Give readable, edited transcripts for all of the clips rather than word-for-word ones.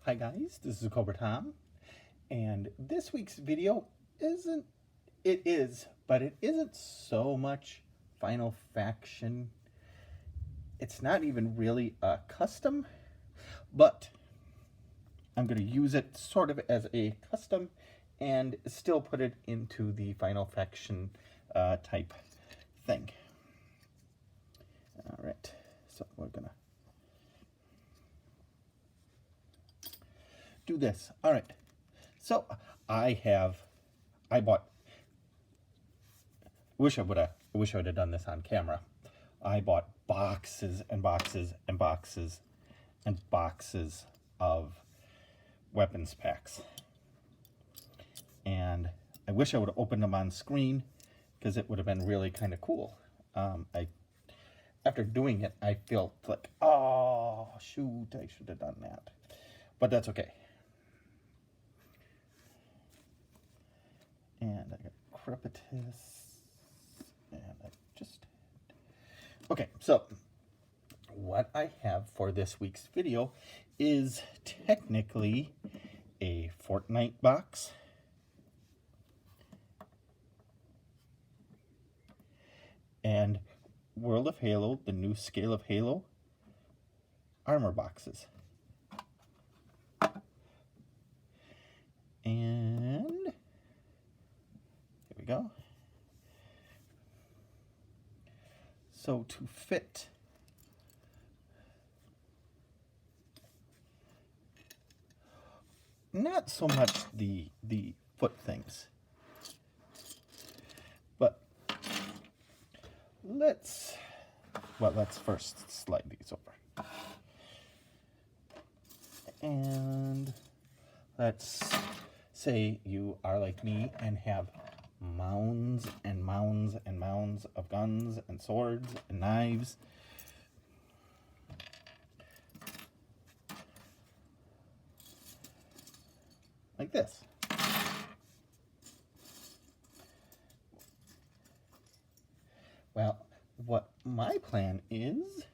Hi guys, this is Cobra Tom, and this week's video but it isn't so much Final Faction. It's not even really a custom, but I'm going to use it sort of as a custom and still put it into the Final Faction type thing. All right, so we're going to do this. All right, so I bought, wish I would have done this on camera. I bought boxes and boxes and boxes and boxes of weapons packs, and I wish I would have opened them on screen because it would have been really kind of cool. After doing it, I felt like, oh shoot, I should have done that, but that's okay. And I got Crepitus, and I just... Okay, so what I have for this week's video is technically a Fortnite box, and World of Halo, the new scale of Halo, armor boxes. And here we go. So to fit not so much the foot things, but let's first slide these over. And let's say you are like me and have mounds and mounds and mounds of guns and swords and knives. Like this. Well, what my plan is,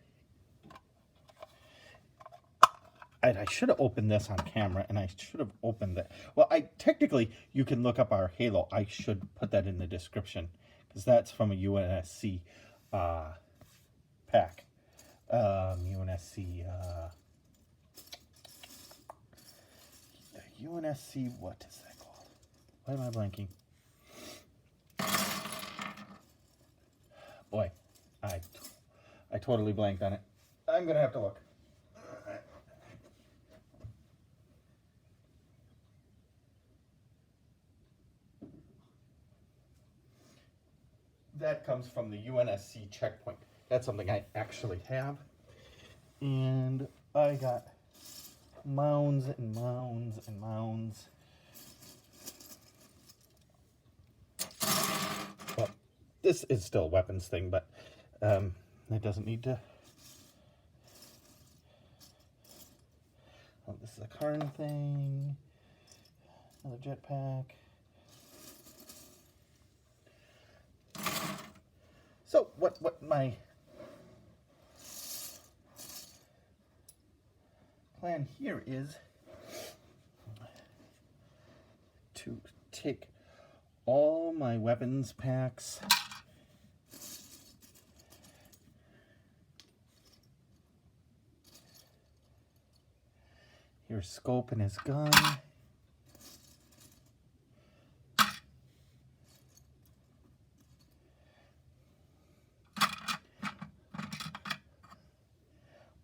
I should have opened this on camera, and I should have opened it. Well, technically, you can look up our Halo. I should put that in the description, because that's from a UNSC pack. UNSC, what is that called? Why am I blanking? Boy, I totally blanked on it. I'm going to have to look. That comes from the UNSC checkpoint. That's something I actually have. And I got mounds and mounds and mounds. Well, this is still a weapons thing, but it doesn't need to. Oh, this is a Karn thing. Another jetpack. So what my plan here is to take all my weapons packs, here's Scope and his gun,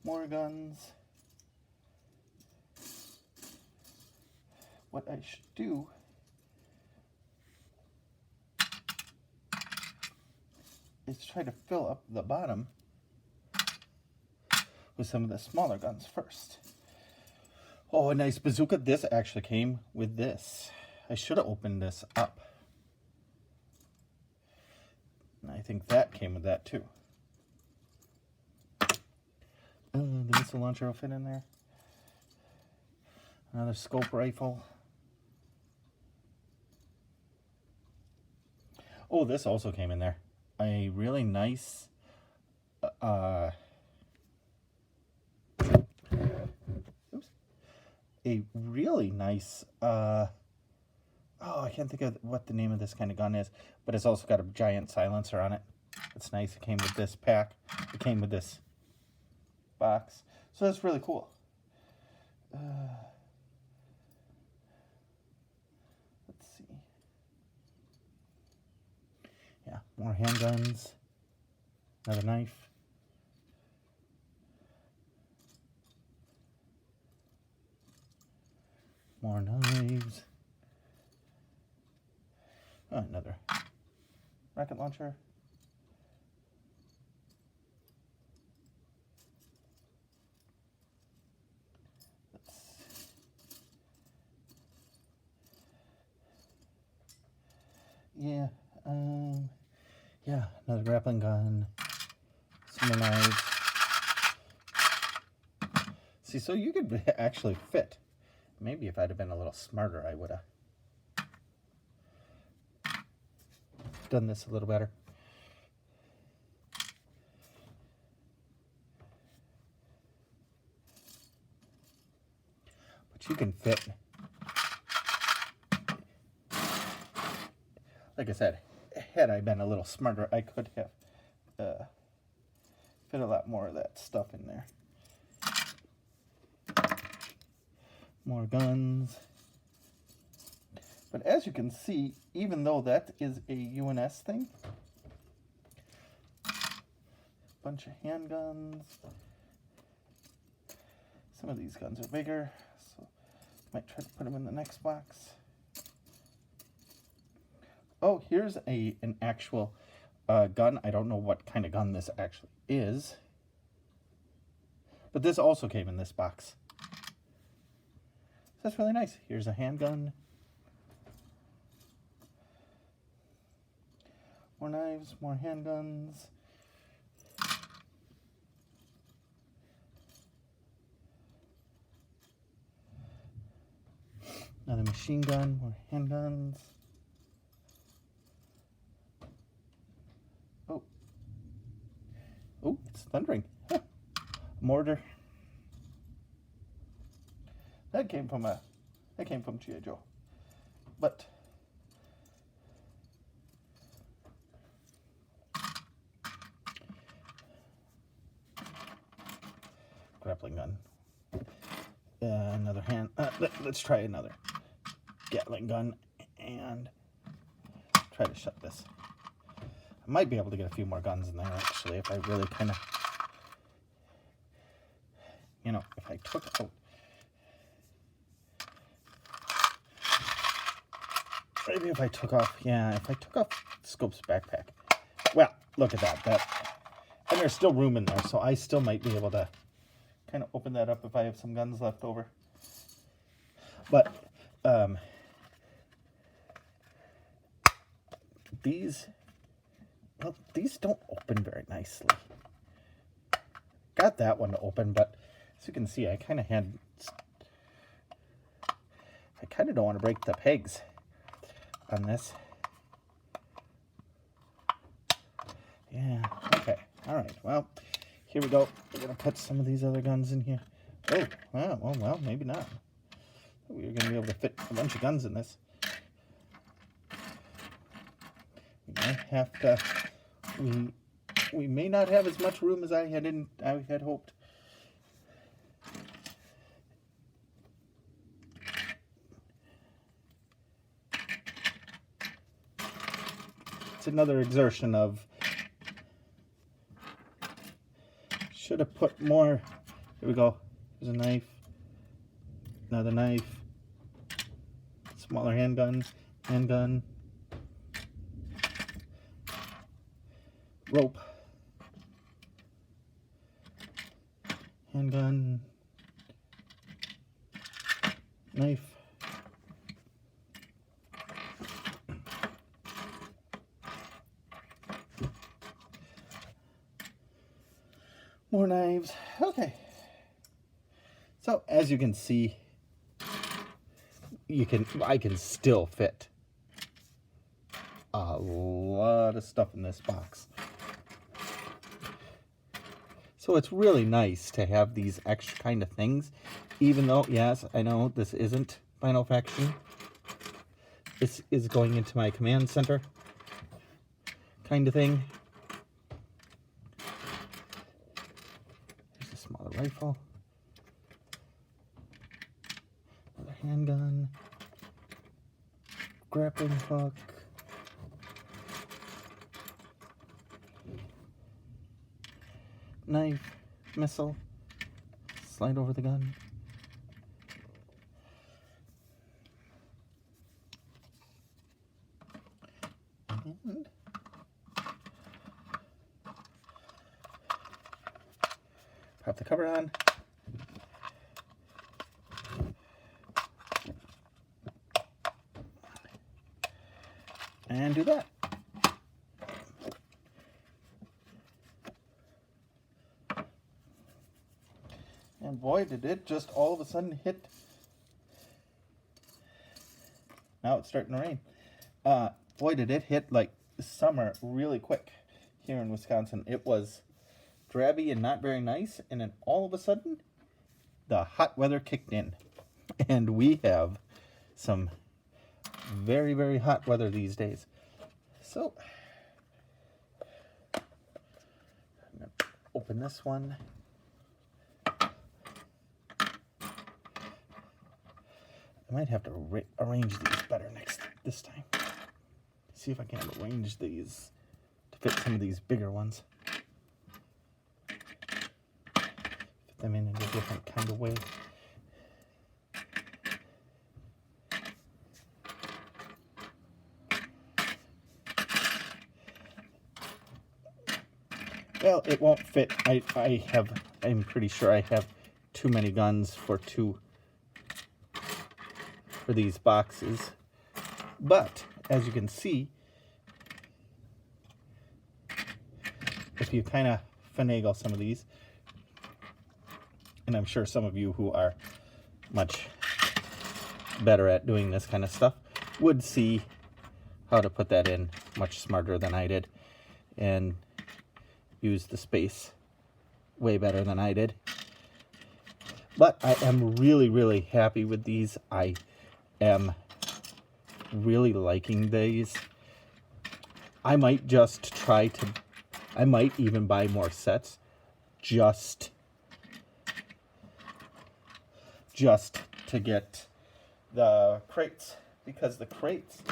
more guns. What I should do is try to fill up the bottom with some of the smaller guns first. Oh, a nice bazooka. This actually came with this. I should have opened this up. And I think that came with that too. The missile launcher will fit in there. Another scope rifle. Oh, this also came in there. A really nice a really nice, oh, I can't think of what the name of this kind of gun is, but it's also got a giant silencer on it. It's nice. It came with this pack. It came with this box. So that's really cool. Let's see. Yeah, more handguns. Another knife. More knives. Oh, another rocket launcher. Yeah, yeah, another grappling gun. Some more knives. See, so you could actually fit. Maybe if I'd have been a little smarter, I would have done this a little better. But you can fit. Like I said, had I been a little smarter, I could have fit a lot more of that stuff in there. More guns. But as you can see, even though that is a UNS thing, bunch of handguns. Some of these guns are bigger, so might try to put them in the next box. Oh, here's an actual gun. I don't know what kind of gun this actually is, but this also came in this box. So that's really nice. Here's a handgun. More knives, more handguns. Another machine gun, more handguns. Oh. Oh, it's thundering. Huh. Mortar. That came from G.I. Joe. But grappling gun. Another hand. Let's try another Gatling gun and try to shut this. I might be able to get a few more guns in there actually if I really kind of, you know, if I took out. Maybe if I took off, yeah, if I took off Scope's backpack. Well, look at that. And there's still room in there, so I still might be able to kind of open that up if I have some guns left over. But these don't open very nicely. Got that one to open, but as you can see, I kind of don't want to break the pegs on this. Yeah, okay, all right, well, here we go. We're gonna put some of these other guns in here. Oh, well, maybe not. We were gonna be able to fit a bunch of guns in this. We might have to, we may not have as much room as I had hoped. It's another exertion of, should have put more. Here we go. There's a knife. Another knife. Smaller handgun. Rope. Handgun. Knife. More knives. Okay. So as you can see, I can still fit a lot of stuff in this box. So it's really nice to have these extra kind of things, even though, yes, I know this isn't Final Faction. This is going into my command center kind of thing. Here's a smaller rifle. Another handgun. Grappling hook. Knife, missile, slide over the gun. And pop the cover on. And do that. And boy, did it just all of a sudden hit. Now it's starting to rain. Boy, did it hit like summer really quick here in Wisconsin. It was drabby and not very nice. And then all of a sudden, the hot weather kicked in. And we have some very, very hot weather these days. So, I'm going to open this one. I might have to arrange these better this time. See if I can arrange these to fit some of these bigger ones. Fit them in a different kind of way. Well, it won't fit. I'm pretty sure I have too many guns for these boxes. But as you can see, if you kind of finagle some of these, and I'm sure some of you who are much better at doing this kind of stuff would see how to put that in much smarter than I did and use the space way better than I did. But I am really, really happy with these. I am really liking these. I might just I might even buy more sets just to get the crates, because the crates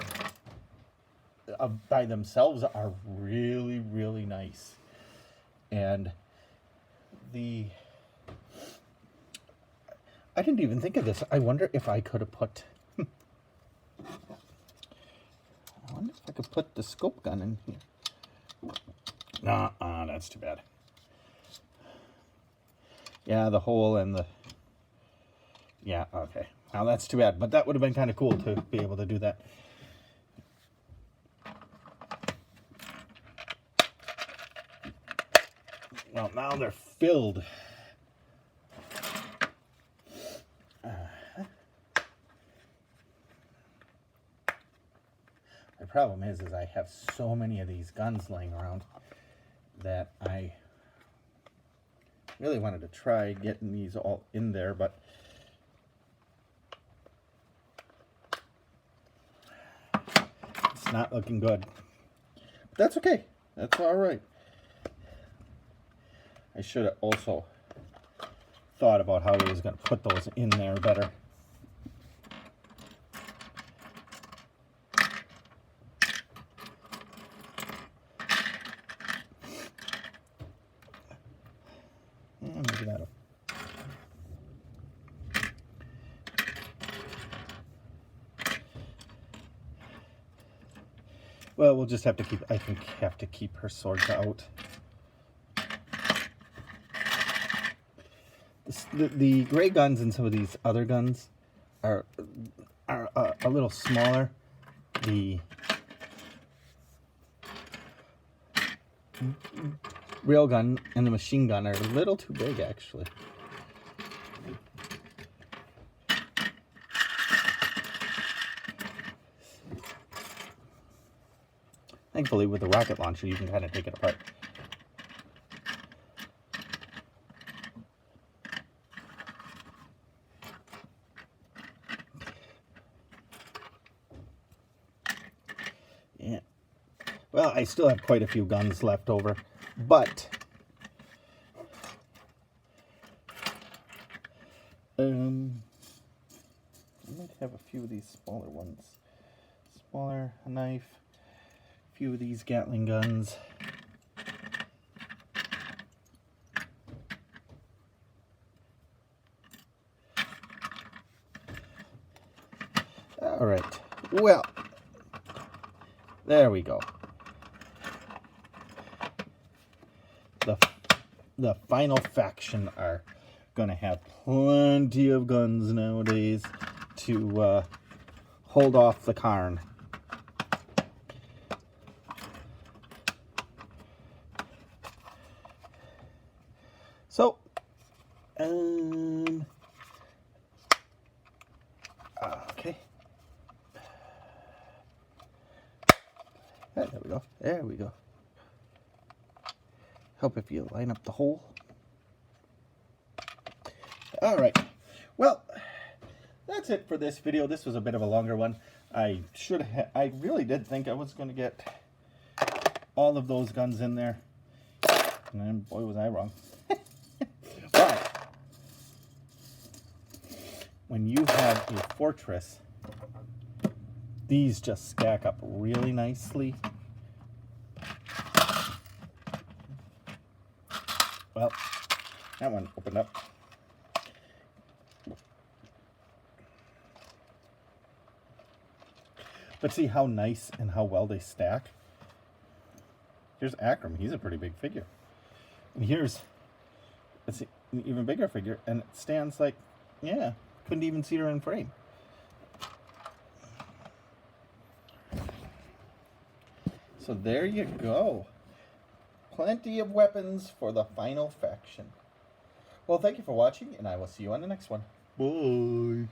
by themselves are really, really nice. And I didn't even think of this. I wonder if I could have put I wonder if I could put the scope gun in here. Nah, that's too bad. Yeah, the hole and the... Yeah, okay. Now that's too bad, but that would have been kind of cool to be able to do that. Well, now they're filled. The problem is I have so many of these guns laying around that I really wanted to try getting these all in there, but it's not looking good. But that's okay. That's all right. I should have also thought about how I was going to put those in there better. Maybe that'll... Well, we'll just have to keep, I think, have to keep her swords out. The gray guns and some of these other guns are a little smaller. The railgun and the machine gun are a little too big, actually. Thankfully, with the rocket launcher, you can kind of take it apart. Well, I still have quite a few guns left over, but I might have a few of these smaller ones. Smaller, a knife, a few of these Gatling guns. All right, well, there we go. The final faction are going to have plenty of guns nowadays to hold off the Karn. So, okay. There we go. There we go. Help if you line up the hole. All right. Well, that's it for this video. This was a bit of a longer one. I really did think I was going to get all of those guns in there. And boy, was I wrong. But when you have a fortress, these just stack up really nicely. Well, that one opened up. But see how nice and how well they stack? Here's Akram. He's a pretty big figure. And here's an even bigger figure, and it stands like, yeah, couldn't even see her in frame. So there you go. Plenty of weapons for the final faction. Well, thank you for watching, and I will see you on the next one. Bye.